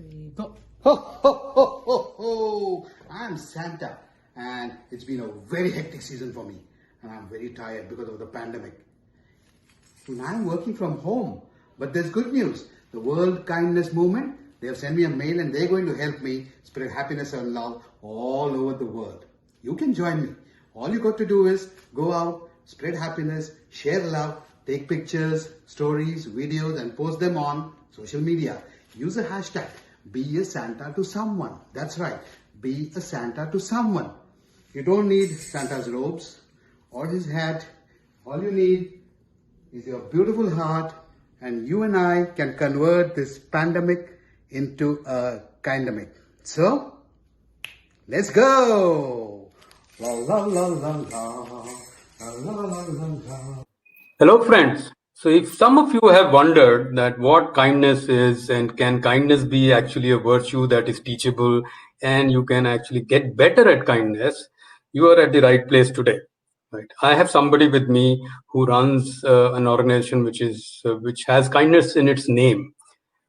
3, go. Ho, ho, ho, ho, ho! I'm Santa, and it's been a very hectic season for me, and I'm very tired because of the pandemic. And I'm working from home, but there's good news. The World Kindness Movement, they have sent me a mail and they're going to help me spread happiness and love all over the world. You can join me. All you got to do is go out, spread happiness, share love, take pictures, stories, videos, and post them on social media. Use a hashtag, be a Santa to someone. That's right, be a Santa to someone. You don't need Santa's robes or his hat. All you need is your beautiful heart, and you and I can convert this pandemic into a kindemic. So, let's go! La la la la la, la la la la la. Hello, friends. So, if some of you have wondered that what kindness is and can kindness be actually a virtue that is teachable and you can actually get better at kindness, you are at the right place today. Right. I have somebody with me who runs an organization which has kindness in its name.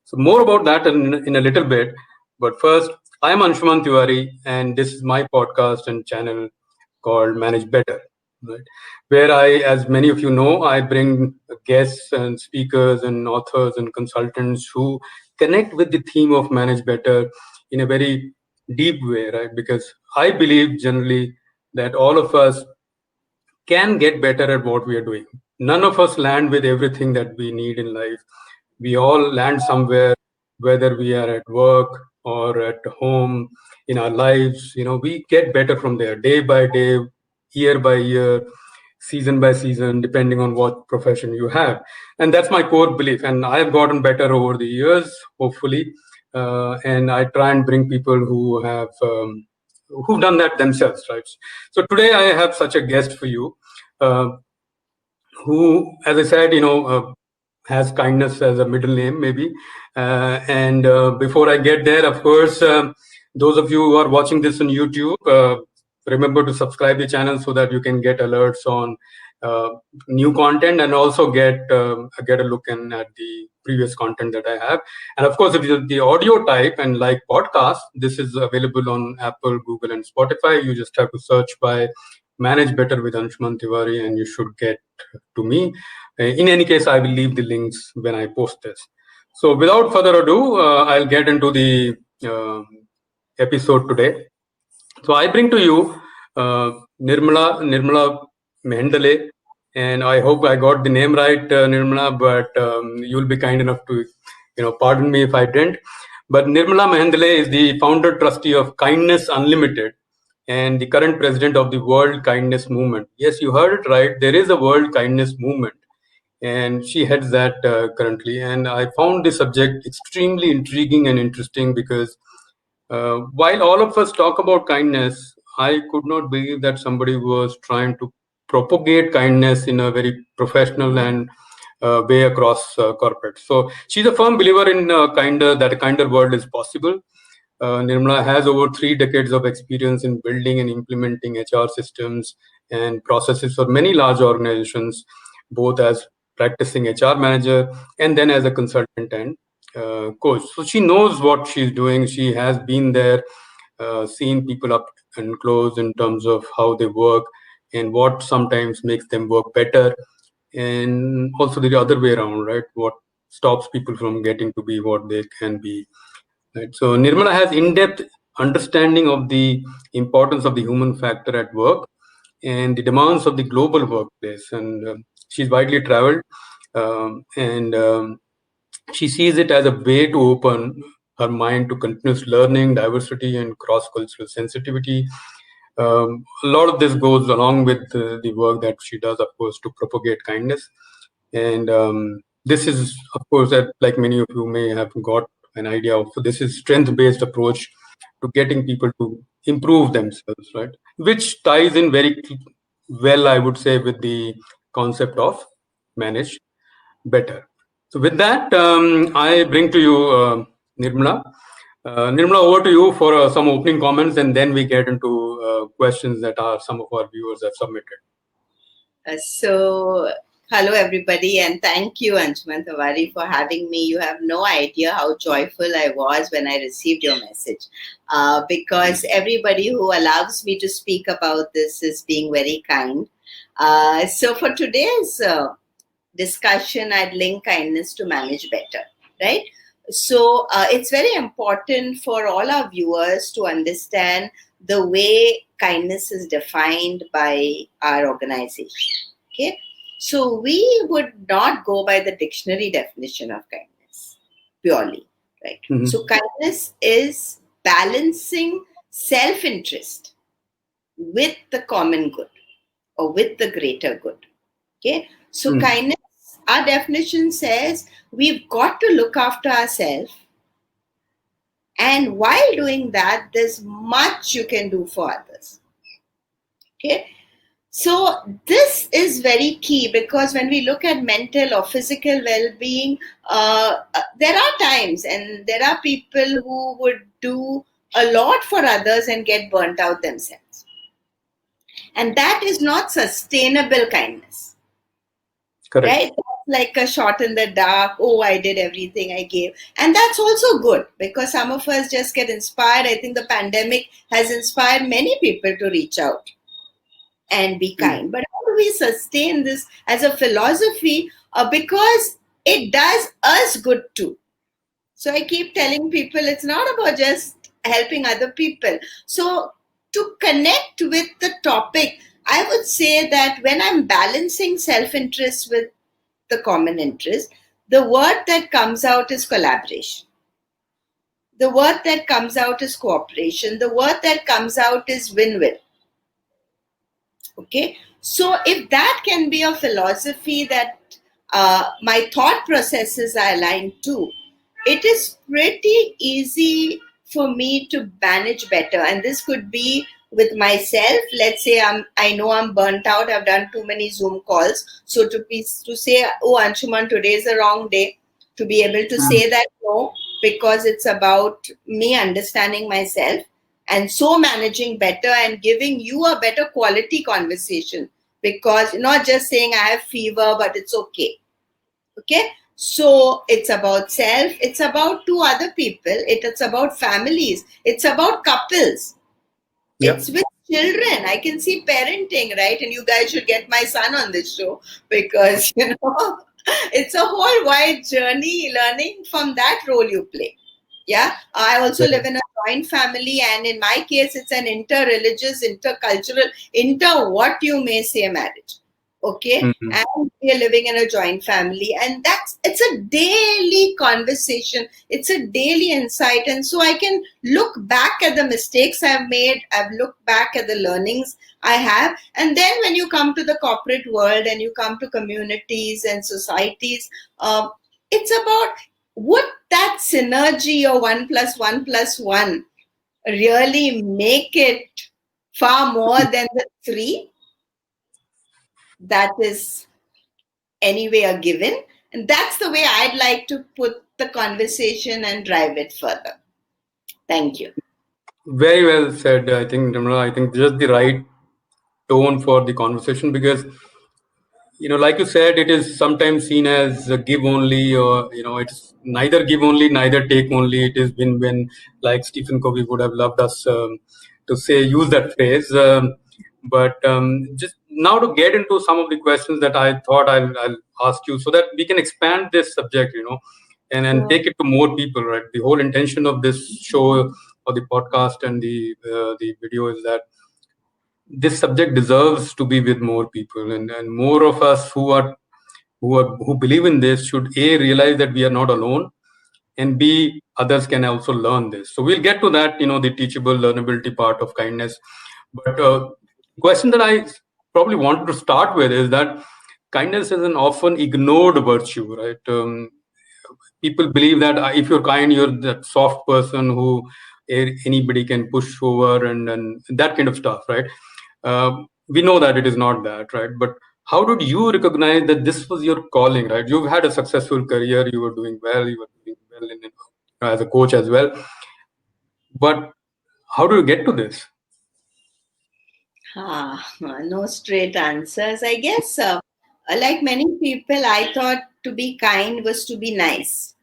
So, more about that in a little bit. But first, I am Anshuman Tiwari, and this is my podcast and channel called Manage Better. Right. Where as many of you know, I bring guests and speakers and authors and consultants who connect with the theme of Manage Better in a very deep way, right? Because I believe generally that all of us can get better at what we are doing. None of us land with everything that we need in life. We all land somewhere, whether we are at work or at home, in our lives. We get better from there, day by day, year by year, season by season, depending on what profession you have. And that's my core belief. And I have gotten better over the years, hopefully. And I try and bring people who've done that themselves, right? So today I have such a guest for you, who, as I said, has kindness as a middle name, maybe. And before I get there, of course, those of you who are watching this on YouTube, remember to subscribe the channel so that you can get alerts on new content, and also get a look in at the previous content that I have. And of course, if you're the audio type and like podcast, this is available on Apple, Google, and Spotify. You just have to search by Manage Better with Anshuman Tiwari, and you should get to me. In any case, I will leave the links when I post this. So without further ado, I'll get into the episode today. So I bring to you Nirmala Mehandale, and I hope I got the name right, Nirmala, but you'll be kind enough to, pardon me if I didn't. But Nirmala Mehandale is the founder trustee of Kindness Unlimited and the current president of the World Kindness Movement. Yes, you heard it right. There is a World Kindness Movement, and she heads that currently. And I found this subject extremely intriguing and interesting because while all of us talk about kindness, I could not believe that somebody was trying to propagate kindness in a very professional and way across corporate. So she's a firm believer in that a kinder world is possible. Nirmala has over 3 decades of experience in building and implementing HR systems and processes for many large organizations, both as practicing HR manager and then as a consultant and coach. So she knows what she's doing. She has been there, seen people up and close in terms of how they work and what sometimes makes them work better, and also the other way around, right? What stops people from getting to be what they can be. Right. So Nirmala has in-depth understanding of the importance of the human factor at work and the demands of the global workplace. And she's widely traveled, and she sees it as a way to open her mind to continuous learning, diversity, and cross-cultural sensitivity. A lot of this goes along with the work that she does, of course, to propagate kindness. And this is, of course, that like many of you may have got an idea of, so this is strength-based approach to getting people to improve themselves, right? Which ties in very well, I would say, with the concept of manage better. So with that, I bring to you Nirmala. Nirmala, over to you for some opening comments, and then we get into questions that some of our viewers have submitted. So Hello, everybody, and thank you, Anshuman Tawari, for having me. You have no idea how joyful I was when I received your message, because everybody who allows me to speak about this is being very kind. So, for today's discussion, I'd link kindness to manage better, right? So, it's very important for all our viewers to understand the way kindness is defined by our organization. Okay, so we would not go by the dictionary definition of kindness purely, right? Mhm. So, kindness is balancing self interest with the common good or with the greater good. Okay, so Mm. kindness, our definition says we've got to look after ourselves, and while doing that, there's much you can do for others. Okay, so this is very key because when we look at mental or physical well-being, there are times and there are people who would do a lot for others and get burnt out themselves, and that is not sustainable kindness. Correct. Right? That's like a shot in the dark. Oh, I did everything I gave. And that's also good because some of us just get inspired. I think the pandemic has inspired many people to reach out and be Mm. kind. But how do we sustain this as a philosophy? Because it does us good too. So I keep telling people it's not about just helping other people. So to connect with the topic, I would say that when I'm balancing self interest with the common interest, the word that comes out is collaboration. The word that comes out is cooperation. The word that comes out is win win. Okay, so if that can be a philosophy that my thought processes are aligned to, it is pretty easy for me to manage better. And this could be with myself. Let's say I know I'm burnt out. I've done too many Zoom calls. So to say, oh, Anshuman, today is the wrong day. To be able to Mm. say that no, because it's about me understanding myself and so managing better and giving you a better quality conversation, because not just saying I have fever but it's okay. Okay, so it's about self, it's about two other people, it's about families, it's about couples, Yeah. it's with children. I can see parenting, right? And you guys should get my son on this show because it's a whole wide journey learning from that role you play. Yeah, I also live in a joint family, and in my case, it's an inter-religious, intercultural, inter what you may say marriage. Okay, Mhm. and we are living in a joint family, and it's a daily conversation, it's a daily insight, and so I can look back at the mistakes I've made, I've looked back at the learnings I have, and then when you come to the corporate world and you come to communities and societies, it's about would that synergy or 1 plus 1 plus 1 really make it far more than the three that is anyway a given? And that's the way I'd like to put the conversation and drive it further. Thank you. Very well said. I think, Nirmala, I think just the right tone for the conversation because like you said, it is sometimes seen as a give only, or it's neither give only, neither take only. It is win-win, like Stephen Covey would have loved us to say, use that phrase. But just now to get into some of the questions that I thought I'll ask you, so that we can expand this subject, and Sure. take it to more people. Right, the whole intention of this show or the podcast and the video is that this subject deserves to be with more people, and more of us who believe in this should a realize that we are not alone, and b others can also learn this. So we'll get to that, the teachable learnability part of kindness. But question that I probably wanted to start with is that kindness is an often ignored virtue, right? People believe that if you're kind, you're that soft person who anybody can push over, and that kind of stuff, right? We know that it is not that, right? But how did you recognize that this was your calling, right? You've had a successful career, you were doing well, as a coach as well. But how do you get to this? No straight answers, I guess. Like many people, I thought to be kind was to be nice.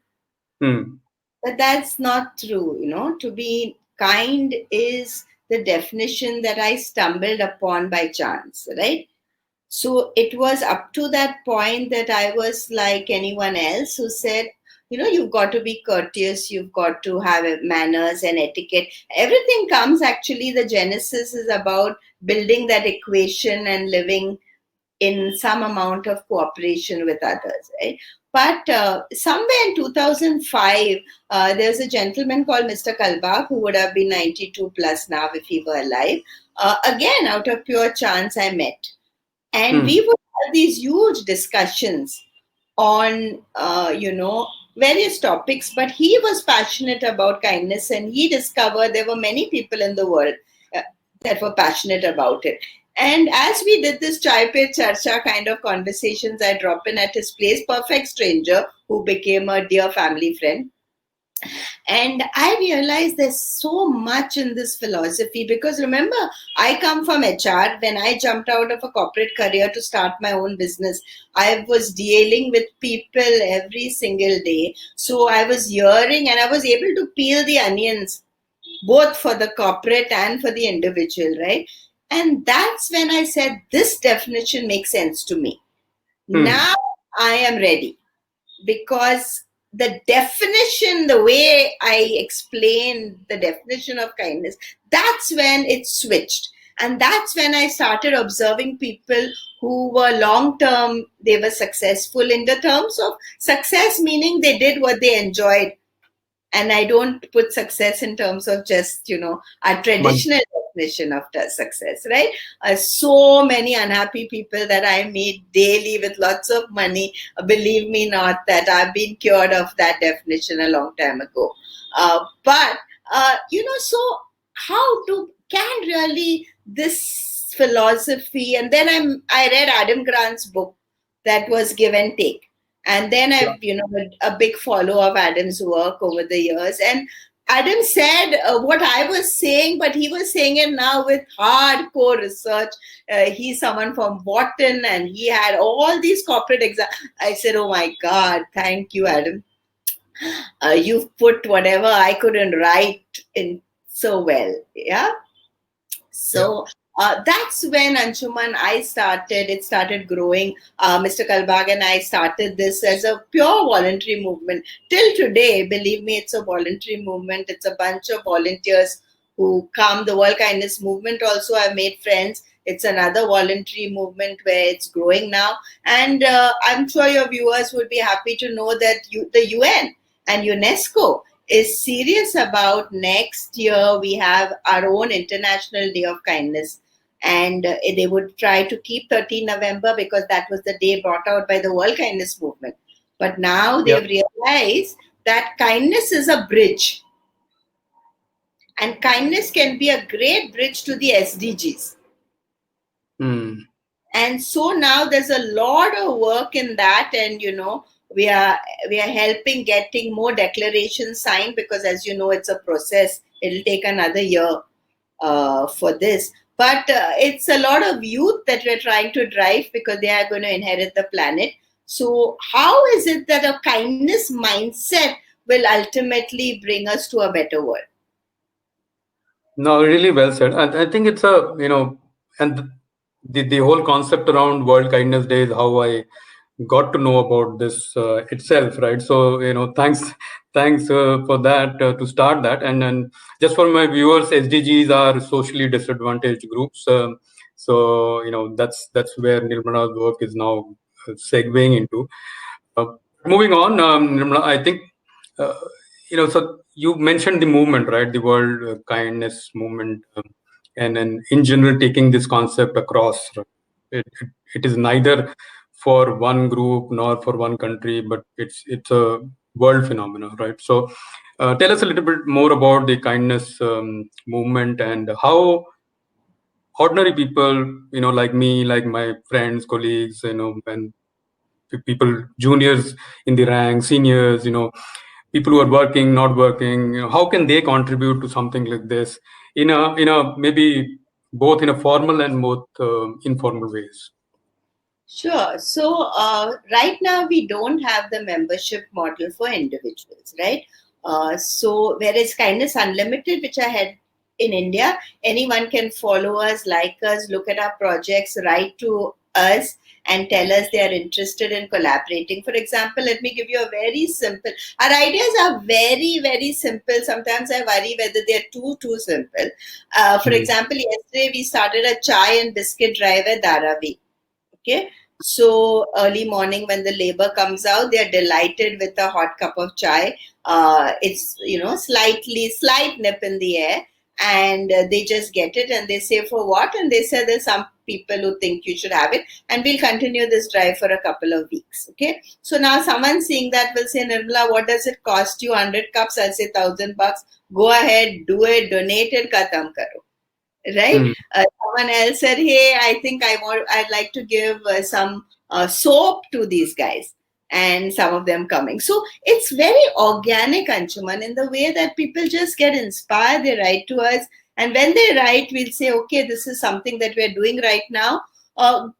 Hmm. But that's not true. To be kind is the definition that I stumbled upon by chance, right? So it was up to that point that I was like anyone else who said, you've got to be courteous, you've got to have manners and etiquette. Everything comes actually, the genesis is about building that equation and living in some amount of cooperation with others, right? But somewhere in 2005, there's a gentleman called Mr. Kalbak who would have been 92 plus now if he were alive. Again, out of pure chance, I met. And Hmm. we would have these huge discussions on, various topics. But he was passionate about kindness, and he discovered there were many people in the world uh, that were passionate about it. And as we did this chai pe charcha kind of conversations, I drop in at his place, perfect stranger who became a dear family friend. And I realized there's so much in this philosophy because remember, I come from HR. When I jumped out of a corporate career to start my own business, I was dealing with people every single day. So I was hearing and I was able to peel the onions both for the corporate and for the individual, right? And that's when I said, this definition makes sense to me. Hmm. Now I am ready because the definition, the way I explained the definition of kindness, that's when it switched. And that's when I started observing people who were long term, they were successful in the terms of success, meaning they did what they enjoyed. And I don't put success in terms of just, our Money. traditional definition of the success, right? So many unhappy people that I meet daily with lots of money, believe me not, that I've been cured of that definition a long time ago. So how do can really this philosophy, and then I read Adam Grant's book that was Give and Take, and then Yeah. I've a big follow of Adam's work over the years. And Adam said what I was saying, but he was saying it now with hardcore research. He's someone from Wharton, and he had all these corporate exams. I said, oh my God, thank you, Adam. You've put whatever I couldn't write in so well. Yeah. Yeah. So that's when Anshuman, it started growing. Mr. Kalbag and I started this as a pure voluntary movement. Till today, believe me, it's a voluntary movement. It's a bunch of volunteers who come. The World Kindness Movement also, I've made friends. It's another voluntary movement where it's growing now. And I'm sure your viewers would be happy to know that the UN and UNESCO is serious about next year. We have our own International Day of Kindness, and they would try to keep 13 November because that was the day brought out by the World Kindness Movement. But now Yeah. they've realized that kindness is a bridge, and kindness can be a great bridge to the SDGs. Hmm. And so now there's a lot of work in that, and we are we are helping getting more declarations signed, because as you know, it's a process. It'll take another year for this, but it's a lot of youth that we're trying to drive because they are going to inherit the planet. So how is it that a kindness mindset will ultimately bring us to a better world? No, really well said. I think it's and the whole concept around World Kindness Day is how I got to know about this itself, right? So, thanks for that to start that. And then just for my viewers, SDGs are socially disadvantaged groups. So, that's where Nirmala's work is now segueing into. Uh, Moving on, Nirmala, I think, uh, so you mentioned the movement, right? The World Kindness Movement, and then in general taking this concept across. Right? It is neither for one group nor for one country, but it's a world phenomenon, right? So, tell us a little bit more about the kindness movement and how ordinary people, like me, like my friends, colleagues, and people, juniors in the rank, seniors, people who are working, not working, how can they contribute to something like this in a maybe both in a formal and both informal ways? Sure. So right now we don't have the membership model for individuals, right? So whereas Kindness Unlimited, which I had in India, anyone can follow us, like us, look at our projects, write to us, and tell us they are interested in collaborating. For example, let me give you a very simple. Our ideas are very, very simple. Sometimes I worry whether they are too simple. For Hmm. example, yesterday we started a chai and biscuit drive at Dharavi. Okay. So early morning when the labor comes out, they are delighted with a hot cup of chai. It's, slight nip in the air, and they just get it and they say for what? And they say there's some people who think you should have it, and we'll continue this drive for a couple of weeks. Okay. So now someone seeing that will say, Nirmala, what does it cost you? 100 cups? I'll say $1,000. Go ahead, do it, donate it, khatam karo, right? Hmm. Someone else said, hey, I'd like to give some soap to these guys, and some of them coming. So it's very organic, Anshuman, in the way that people just get inspired. They write to us, and when they write, we'll say, okay, this is something that we're doing right now.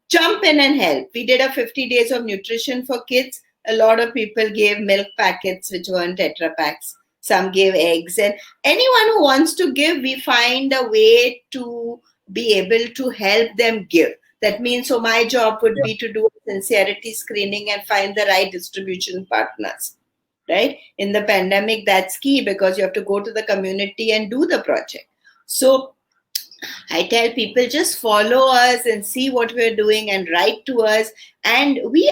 Jump in and help. We did a 50 days of nutrition for kids. A lot of people gave milk packets, which weren't Tetra packs. Some gave eggs, and anyone who wants to give, we find a way to be able to help them give. That means, so my job would be to do a sincerity screening and find the right distribution partners, right? In the pandemic, that's key because you have to go to the community and do the project. So I tell people, just follow us and see what we're doing and write to us, and we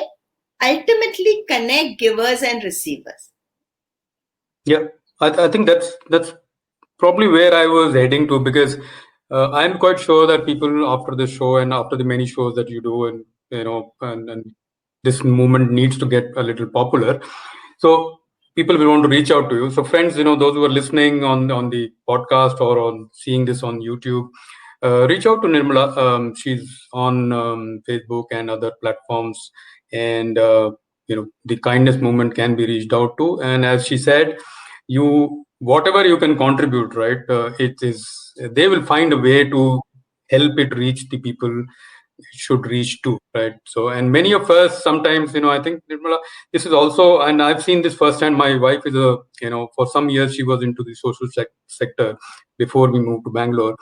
ultimately connect givers and receivers. Yeah, I think that's probably where I was heading to, because I'm quite sure that people after the show and after the many shows that you do, and and this movement needs to get a little popular. So people will want to reach out to you. So friends, those who are listening on the podcast or on seeing this on YouTube, reach out to Nirmala. She's on Facebook and other platforms, and the kindness movement can be reached out to. And as she said, you whatever you can contribute, right? It is they will find a way to help it reach the people should reach to, right? So, and many of us sometimes, I think, Nirmala, this is also, and I've seen this firsthand. My wife is for some years she was into the social sector before we moved to Bangalore,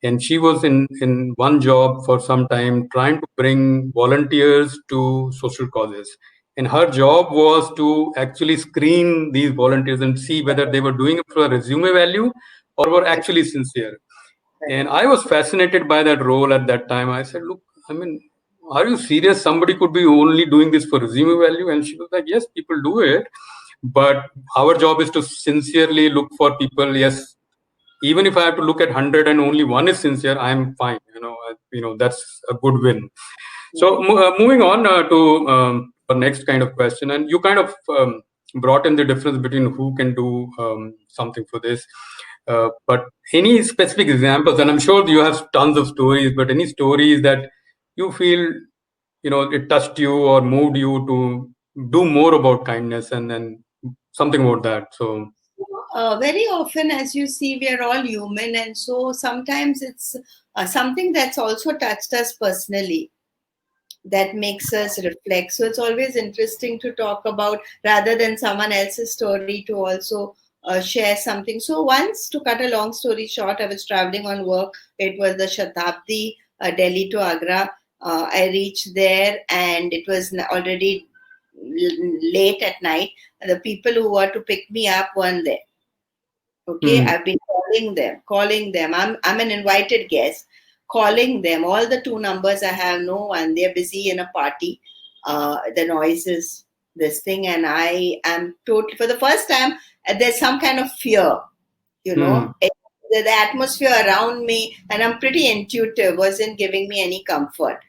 and she was in one job for some time trying to bring volunteers to social causes. And her job was to actually screen these volunteers and see whether they were doing it for a resume value or were actually sincere. And I was fascinated by that role at that time. I said, look, I mean, are you serious? Somebody could be only doing this for resume value? And she was like, yes, people do it. But our job is to sincerely look for people. Yes, even if I have to look at 100 and only one is sincere, I'm fine. That's a good win. So moving on to our next kind of question, and you kind of brought in the difference between who can do something for this. But any specific examples, and I'm sure you have tons of stories, but any stories that you feel, it touched you or moved you to do more about kindness, and then something about that. So, Very often, as you see, we are all human, and so sometimes it's something that's also touched us personally that makes us reflect. So it's always interesting to talk about rather than someone else's story, to also share something. So once, to cut a long story short, I was traveling on work. It was the Shatabdi, Delhi to Agra. I reached there and it was already late at night. The people who were to pick me up weren't there. Okay, hmm, I've been calling them. I'm an invited guest, calling them. All the two numbers I have, no one. They're busy in a party. The noise is this thing, and I am totally, for the first time, there's some kind of fear. You hmm, know, the atmosphere around me, and I'm pretty intuitive, wasn't giving me any comfort.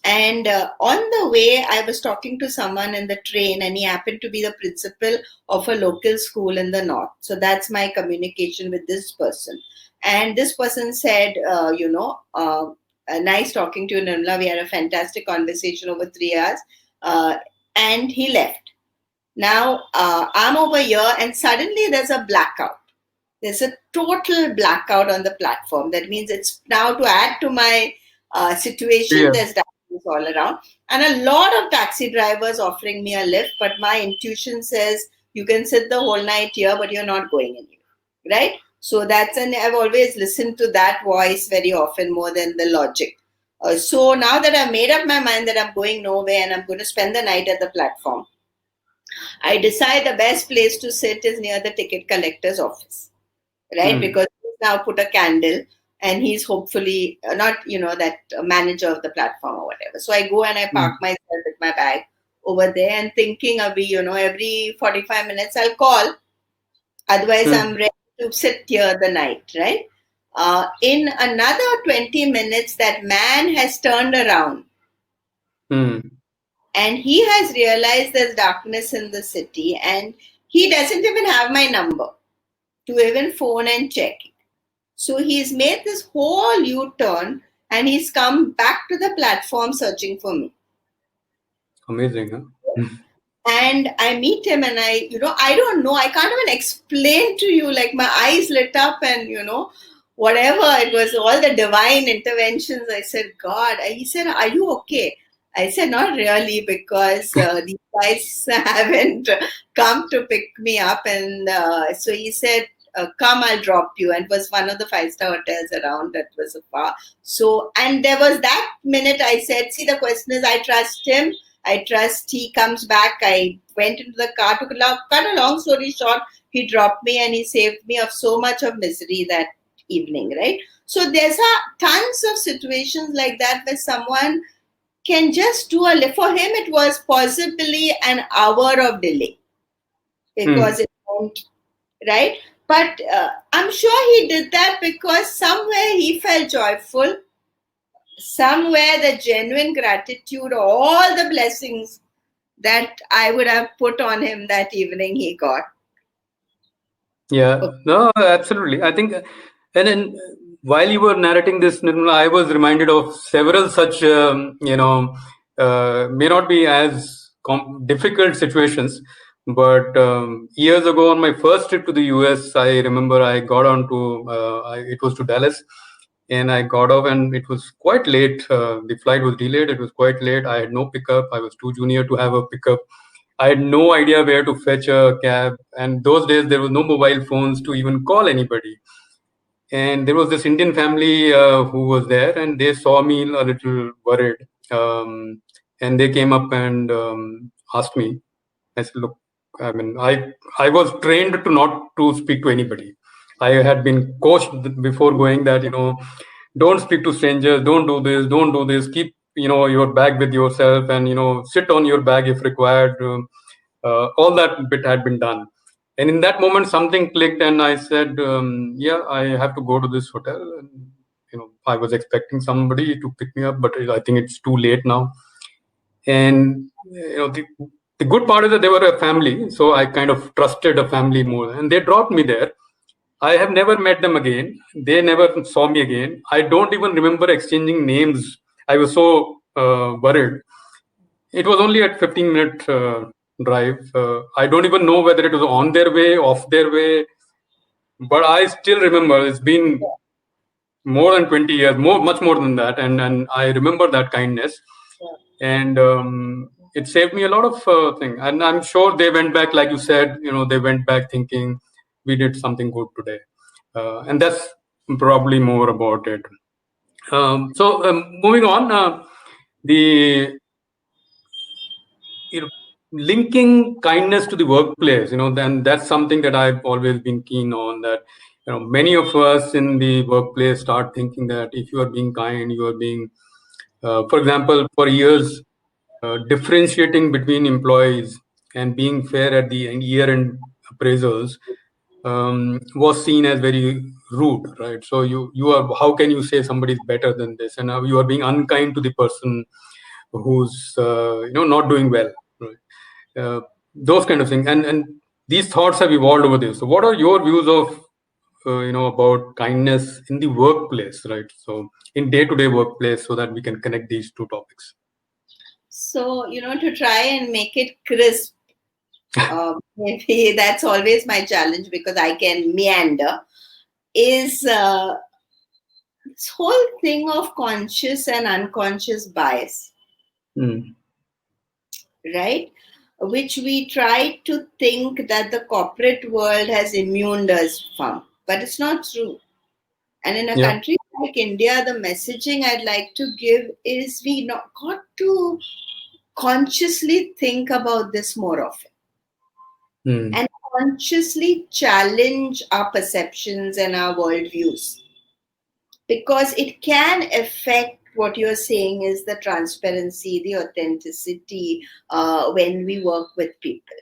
And on the way, I was talking to someone in the train, and he happened to be the principal of a local school in the north. So that's my communication with this person. And this person said, nice talking to you, Nirmala. We had a fantastic conversation over 3 hours. Uh, and he left. Now I'm over here, and suddenly there's a blackout. There's a total blackout on the platform. That means it's now, to add to my situation, yeah, there's darkness all around, and a lot of taxi drivers offering me a lift, but my intuition says you can sit the whole night here, but you're not going anywhere, right? So I've always listened to that voice very often more than the logic. So now that I've made up my mind that I'm going nowhere and I'm going to spend the night at the platform, I decide the best place to sit is near the ticket collector's office, right? Because he's now put a candle and he's hopefully not, that manager of the platform or whatever. So I go and I park myself with my bag over there and thinking every 45 minutes I'll call. Otherwise, I'm ready to sit here the night, right? In another 20 minutes, that man has turned around and he has realized there's darkness in the city and he doesn't even have my number to even phone and check it. So he's made this whole U-turn and he's come back to the platform searching for me. Amazing, huh? And I meet him and I don't know, I can't even explain to you, like my eyes lit up and, whatever, it was all the divine interventions. I said, God, he said, are you okay? I said, not really, because these guys haven't come to pick me up. And so he said, come, I'll drop you. And it was one of the 5-star hotels around that was a far. So, and there was that minute I said, see, the question is, I trust him. I trust he comes back. I went into the car, cut a long story short, he dropped me and he saved me of so much of misery that evening, right? So there's tons of situations like that where someone can just do for him it was possibly an hour of delay because it won't, right? But I'm sure he did that because somewhere he felt joyful, somewhere the genuine gratitude, all the blessings that I would have put on him that evening he got. Yeah, no, absolutely. I think, and then while you were narrating this, Nirmala, I was reminded of several such, may not be as difficult situations, but years ago on my first trip to the US, I remember I got on to, it was to Dallas, and I got off and it was quite late. The flight was delayed. It was quite late. I had no pickup. I was too junior to have a pickup. I had no idea where to fetch a cab. And those days, there was no mobile phones to even call anybody. And there was this Indian family who was there, and they saw me a little worried. And they came up and asked me. I said, "Look, I mean, I was trained to not to speak to anybody. I had been coached before going that don't speak to strangers, don't do this. Keep your bag with yourself, and sit on your bag if required." All that bit had been done. And in that moment, something clicked, and I said, "Yeah, I have to go to this hotel." And, I was expecting somebody to pick me up, but I think it's too late now. And the good part is that they were a family, so I kind of trusted a family more, and they dropped me there. I have never met them again. They never saw me again. I don't even remember exchanging names. I was so worried. It was only at 15-minute drive. I don't even know whether it was on their way, off their way, but I still remember. It's been more than 20 years, much more than that, and I remember that kindness, and it saved me a lot of things. And I'm sure they went back, like you said, they went back thinking we did something good today, and that's probably more about it. So moving on, the linking kindness to the workplace, then that's something that I've always been keen on. That many of us in the workplace start thinking that if you are being kind, you are being, for example, for years, differentiating between employees and being fair at the year-end appraisals was seen as very rude, right? So you are, how can you say somebody is better than this, and now you are being unkind to the person who's not doing well, right? Those kind of things, and these thoughts have evolved over this. So what are your views of about kindness in the workplace, right? So in day-to-day workplace, so that we can connect these two topics. So, to try and make it crisp, maybe that's always my challenge because I can meander, is this whole thing of conscious and unconscious bias. Mm. right? Which we try to think that the corporate world has immuned us from, but it's not true. And in a Yeah. country like India, the messaging I'd like to give is we not got to consciously think about this more often Mm. and consciously challenge our perceptions and our worldviews, because it can affect what you're saying is the transparency, the authenticity when we work with people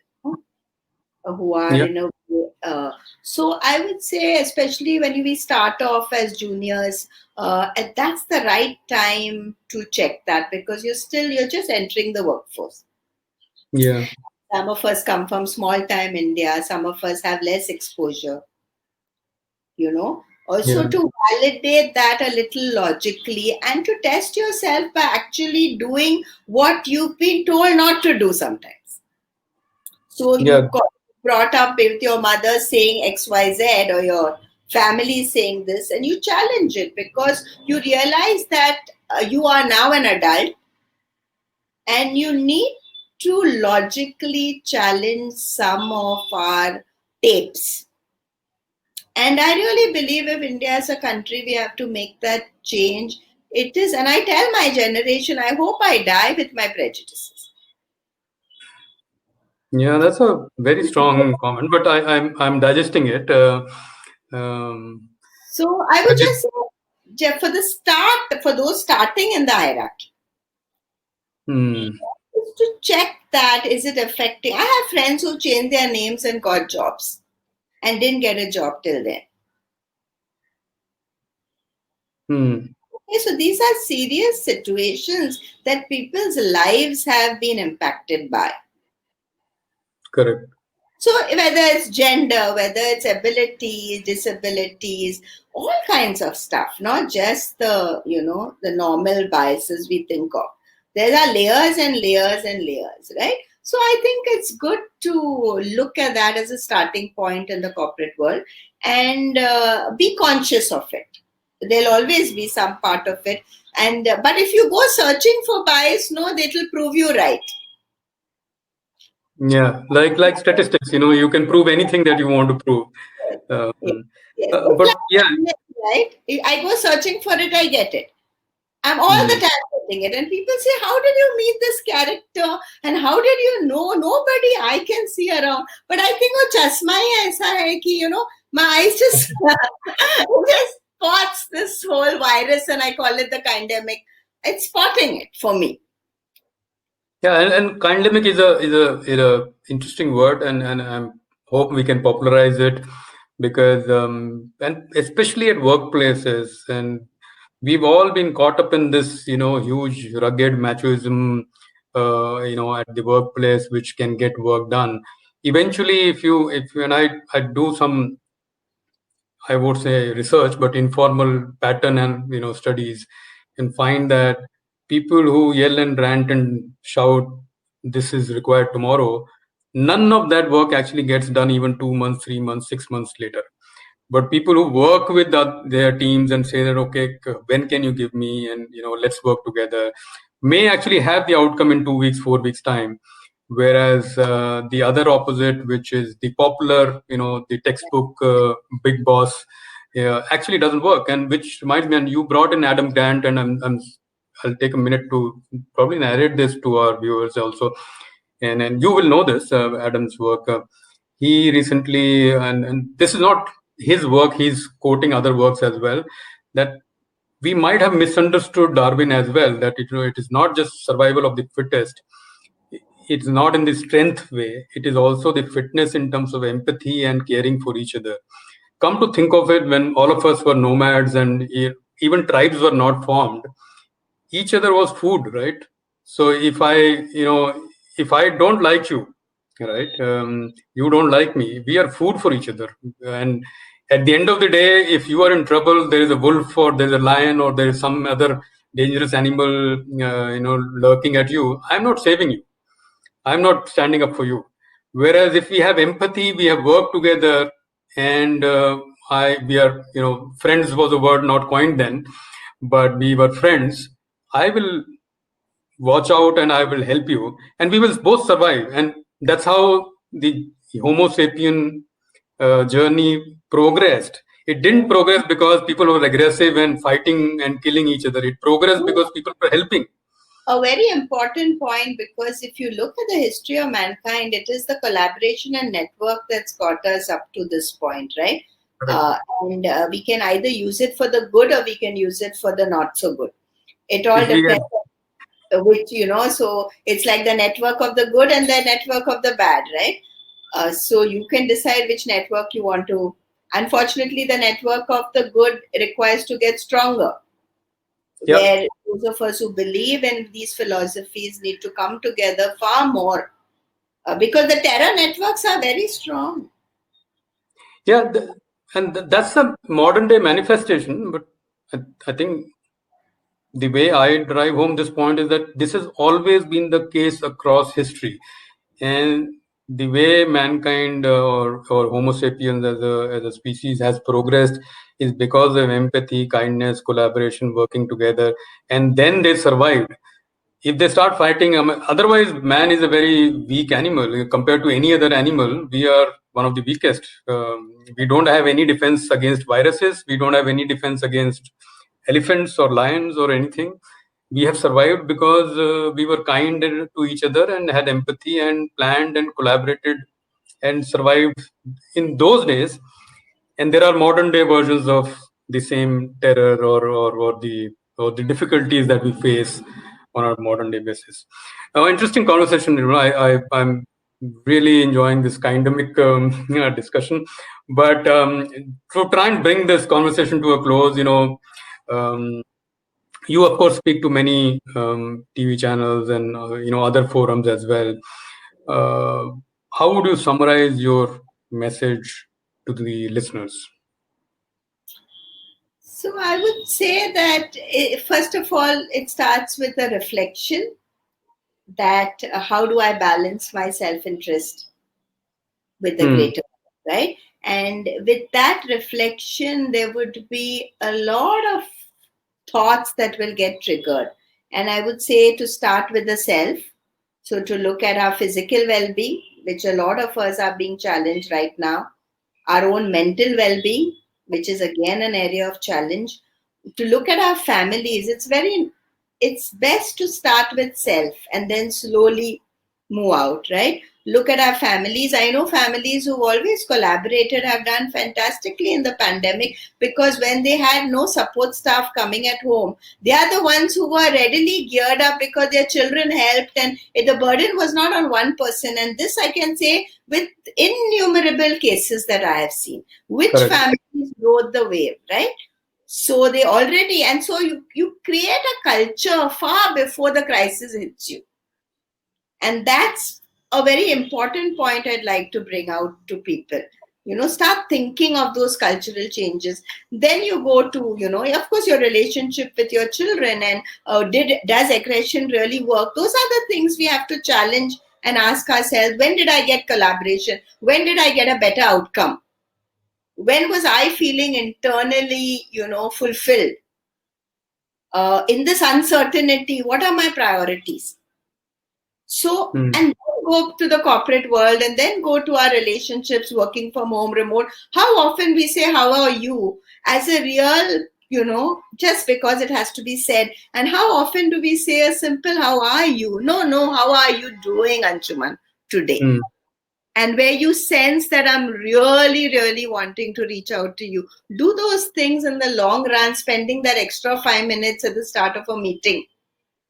who are Yeah. in a so I would say, especially when we start off as juniors, and that's the right time to check that, because you're just entering the workforce. Yeah. Some of us come from small time India, some of us have less exposure, also Yeah. to validate that a little logically and to test yourself by actually doing what you've been told not to do sometimes. So Yeah. you got brought up with your mother saying XYZ, or your family saying this, and you challenge it because you realize that you are now an adult and you need to logically challenge some of our tapes. And I really believe if India as a country, we have to make that change. It is, and I tell my generation, I hope I die with my prejudices. Yeah, that's a very strong comment, but I'm digesting it. Um, So I I would did. just say, Jeff, for those starting in the hierarchy, Hmm. is to check that is it affecting. I have friends who changed their names and got jobs and didn't get a job till then. Hmm. Okay, so these are serious situations that people's lives have been impacted by. Correct. So whether it's gender, whether it's abilities, disabilities, all kinds of stuff, not just the normal biases we think of. There are layers and layers and layers, right? So I think it's good to look at that as a starting point in the corporate world and be conscious of it. There'll always be some part of it, and but if you go searching for bias, no, that'll prove you right. Yeah, like statistics, you can prove anything that you want to prove. Yes, Um, yes. It's but yeah, like kindness, right? I go searching for it, I get it. I'm all the mm, time getting it. And people say, how did you meet this character? And how did you know? Nobody I can see around. But I think, oh, chasma hi aisa hai ki, my eyes just, just spots this whole virus, and I call it the kindemic. It's spotting it for me. yeah, and kindemic is a interesting word, and I hope we can popularize it because and especially at workplaces, and we've all been caught up in this huge rugged machoism at the workplace, which can get work done. Eventually, if you and I do some, I would say, research, but informal pattern and studies, and find that people who yell and rant and shout, "This is required tomorrow," none of that work actually gets done even 2 months, 3 months, 6 months later. But people who work with their teams and say that, okay, when can you give me, and let's work together, may actually have the outcome in 2 weeks, 4 weeks time. Whereas the other opposite, which is the popular, the textbook big boss, actually doesn't work. And which reminds me, and you brought in Adam Grant, and I'll take a minute to probably narrate this to our viewers also, and you will know this Adam's work. He recently, and this is not his work, he's quoting other works as well, that we might have misunderstood Darwin as well, that it is not just survival of the fittest. It's not in the strength way, it is also the fitness in terms of empathy and caring for each other. Come to think of it, when all of us were nomads and even tribes were not formed, each other was food, right? So if I don't like you, right, you don't like me, we are food for each other. And at the end of the day, if you are in trouble, there is a wolf or there's a lion or there is some other dangerous animal lurking at you, I'm not saving you, I'm not standing up for you. Whereas if we have empathy, we have worked together, and we are, friends was a word not coined then, but we were friends. I will watch out and I will help you, and we will both survive. And that's how the Homo sapien journey progressed. It didn't progress because people were aggressive and fighting and killing each other. It progressed because people were helping. A very important point, because if you look at the history of mankind, it is the collaboration and network that's got us up to this point, right? And we can either use it for the good or we can use it for the not so good. It all depends on which, so it's like the network of the good and the network of the bad, right? So you can decide which network you want to. Unfortunately, the network of the good requires to get stronger. Yep. Where those of us who believe in these philosophies need to come together far more, because the terror networks are very strong. Yeah, that's a modern day manifestation. But I think the way I drive home this point is that this has always been the case across history, and the way mankind or Homo sapiens as a species has progressed is because of empathy, kindness, collaboration, working together, and then they survived. If they start fighting, otherwise man is a very weak animal compared to any other animal. We are one of the weakest. We don't have any defense against viruses. We don't have any defense against elephants or lions or anything. We have survived because we were kind to each other and had empathy and planned and collaborated and survived in those days. And there are modern day versions of the same terror or the difficulties that we face on a modern day basis. Interesting conversation. I'm really enjoying this kindemic discussion. But to try and bring this conversation to a close, you of course speak to many TV channels and other forums as well. How would you summarize your message to the listeners? So I would say that first of all, it starts with a reflection that how do I balance my self-interest with the greater, right? And with that reflection, there would be a lot of thoughts that will get triggered. And I would say to start with the self. So to look at our physical well-being, which a lot of us are being challenged right now, our own mental well-being, which is again an area of challenge. To look at our families, it's best to start with self and then slowly move out, right? Look at our families. I know families who've always collaborated have done fantastically in the pandemic, because when they had no support staff coming at home, they are the ones who were readily geared up because their children helped, and the burden was not on one person. And this I can say with innumerable cases that I have seen, which families rode the wave, right? So they already, and so you create a culture far before the crisis hits you. And that's a very important point I'd like to bring out to people. Start thinking of those cultural changes. Then you go to, of course, your relationship with your children, and does aggression really work? Those are the things we have to challenge and ask ourselves. When did I get collaboration? When did I get a better outcome? When was I feeling internally, fulfilled? In this uncertainty, what are my priorities? So, and then go to the corporate world, and then go to our relationships, working from home, remote. How often we say, how are you? As a real, just because it has to be said. And how often do we say a simple, how are you? No, how are you doing, Anshuman, today? And where you sense that I'm really, really wanting to reach out to you. Do those things in the long run, spending that extra 5 minutes at the start of a meeting.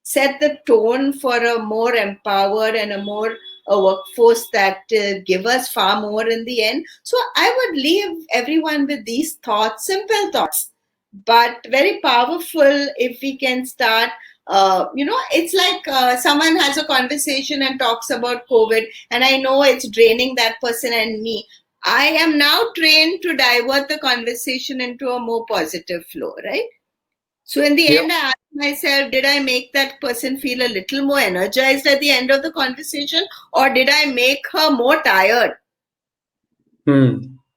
Set the tone for a more empowered and a workforce that give us far more in the end. So I would leave everyone with these thoughts, simple thoughts, but very powerful if we can start. It's like someone has a conversation and talks about COVID, and I know it's draining that person and me. I am now trained to divert the conversation into a more positive flow, right? So in the end, I ask myself, did I make that person feel a little more energized at the end of the conversation, or did I make her more tired?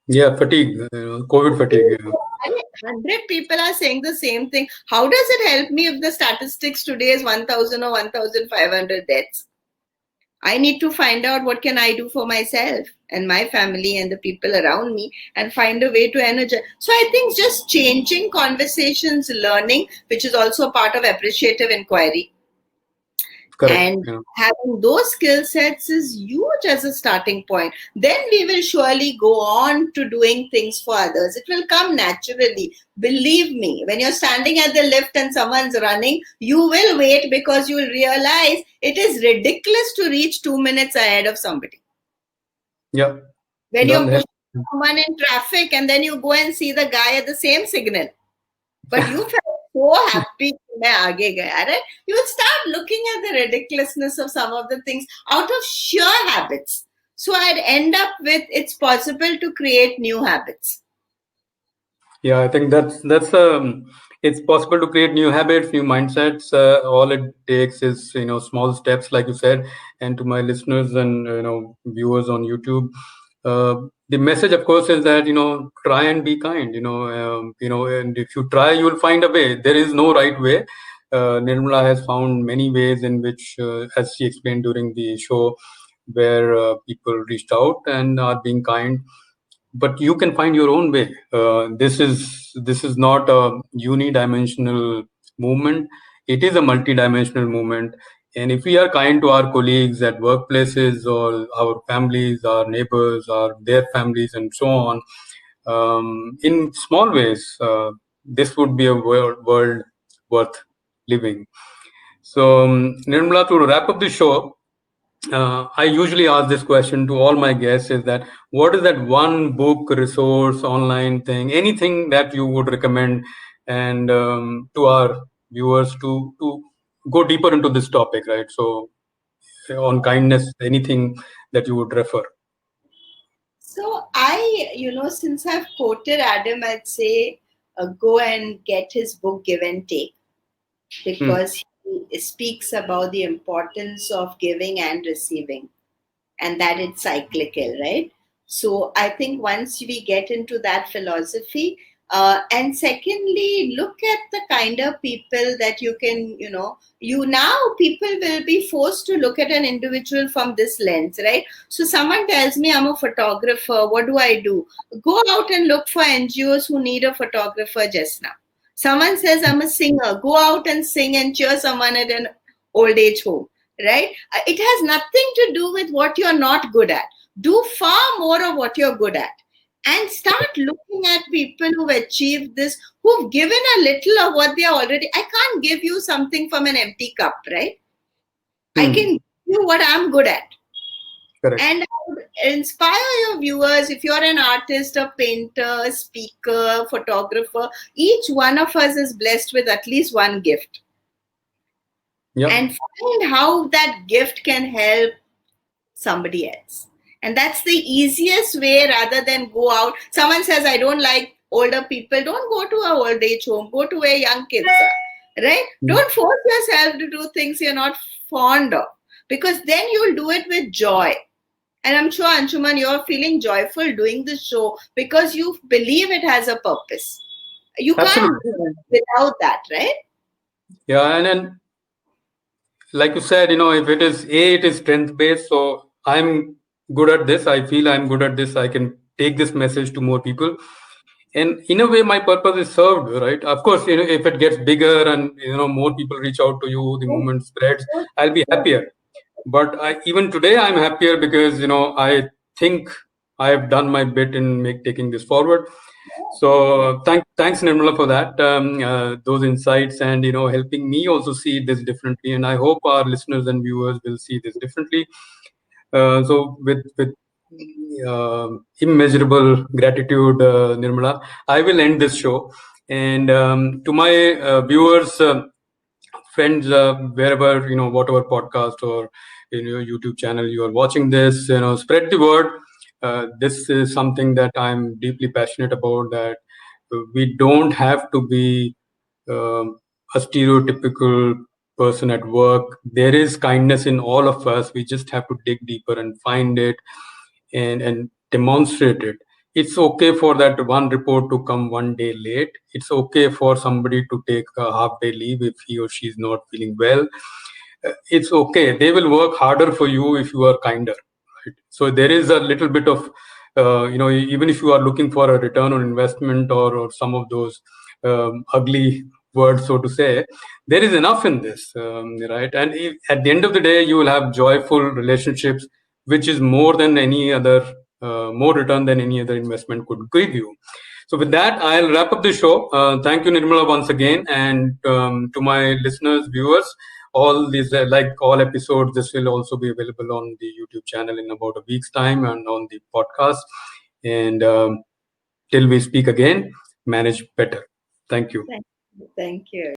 Yeah, fatigue, COVID fatigue. 100 people are saying the same thing. How does it help me if the statistics today is 1,000 or 1,500 deaths? I need to find out what can I do for myself and my family and the people around me and find a way to energize. So I think just changing conversations, learning, which is also part of appreciative inquiry, Correct. and having those skill sets is huge as a starting point. Then we will surely go on to doing things for others. It will come naturally. Believe me, when you're standing at the lift and someone's running, you will wait because you will realize it is ridiculous to reach 2 minutes ahead of somebody. Yeah. When Done you're that. pushing someone in traffic and then you go and see the guy at the same signal, but you felt so happy कि मैं आगे गया, right? You will start looking at the ridiculousness of some of the things out of sheer habits. So I'd end up with it's possible to create new habits. Yeah, I think that's it's possible to create new habits, new mindsets. All it takes is small steps, like you said. And to my listeners and viewers on YouTube, the message, of course, is that try and be kind. And if you try, you will find a way. There is no right way. Nirmala has found many ways in which, as she explained during the show, where people reached out and are being kind, but you can find your own way. This is not a unidimensional movement. It is a multidimensional movement. And if we are kind to our colleagues at workplaces or our families, our neighbors, or their families, and so on, in small ways, this would be a world worth living. So, Nirmala, to wrap up the show, I usually ask this question to all my guests: is that what is that one book, resource, online thing, anything that you would recommend, and to our viewers to go deeper into this topic, right? So, on kindness, anything that you would refer. So since I've quoted Adam, I'd say go and get his book Give and Take, because he speaks about the importance of giving and receiving, and that it's cyclical, right? So I think once we get into that philosophy, and secondly, look at the kind of people that you can, you now people will be forced to look at an individual from this lens, right? So someone tells me I'm a photographer, what do I do? Go out and look for NGOs who need a photographer just now. Someone says I'm a singer, go out and sing and cheer someone at an old age home, right? It has nothing to do with what you're not good at. Do far more of what you're good at. And start looking at people who've achieved this, who've given a little of what they are already. I can't give you something from an empty cup, right? I can give you what I'm good at. Correct. And I would inspire your viewers, if you're an artist, a painter, a speaker, photographer, each one of us is blessed with at least one gift. Yep. And find how that gift can help somebody else. And that's the easiest way, rather than go out. Someone says, I don't like older people. Don't go to an old age home. Go to where young kids are, right? Don't force yourself to do things you're not fond of, because then you'll do it with joy. And I'm sure, Anshuman, you're feeling joyful doing this show because you believe it has a purpose. You can't do it without that, right? Yeah, and then, like you said, if it is strength based. So I'm good at this. I feel I'm good at this. I can take this message to more people. And in a way, my purpose is served, right? Of course, if it gets bigger and more people reach out to you, the movement spreads, I'll be happier. But even today, I'm happier because I think I have done my bit in taking this forward. So thanks Nirmala for that, those insights, and helping me also see this differently. And I hope our listeners and viewers will see this differently. So with immeasurable gratitude, Nirmala, I will end this show. And to my viewers, friends, wherever, whatever podcast or YouTube channel you are watching this, spread the word. This is something that I'm deeply passionate about, that we don't have to be a stereotypical person at work. There is kindness in all of us. We just have to dig deeper and find it, and demonstrate it. It's okay for that one report to come one day late. It's okay for somebody to take a half day leave if he or she is not feeling well. It's okay. They will work harder for you if you are kinder. Right? So there is a little bit of, even if you are looking for a return on investment or some of those ugly words, so to say, there is enough in this, right? And if, at the end of the day, you will have joyful relationships, which is more than any other, more return than any other investment could give you. So with that, I'll wrap up the show. Thank you, Nirmala, once again, and to my listeners, viewers. All these, like all episodes, this will also be available on the YouTube channel in about a week's time and on the podcast. And till we speak again, manage better. Thank you. Thank you.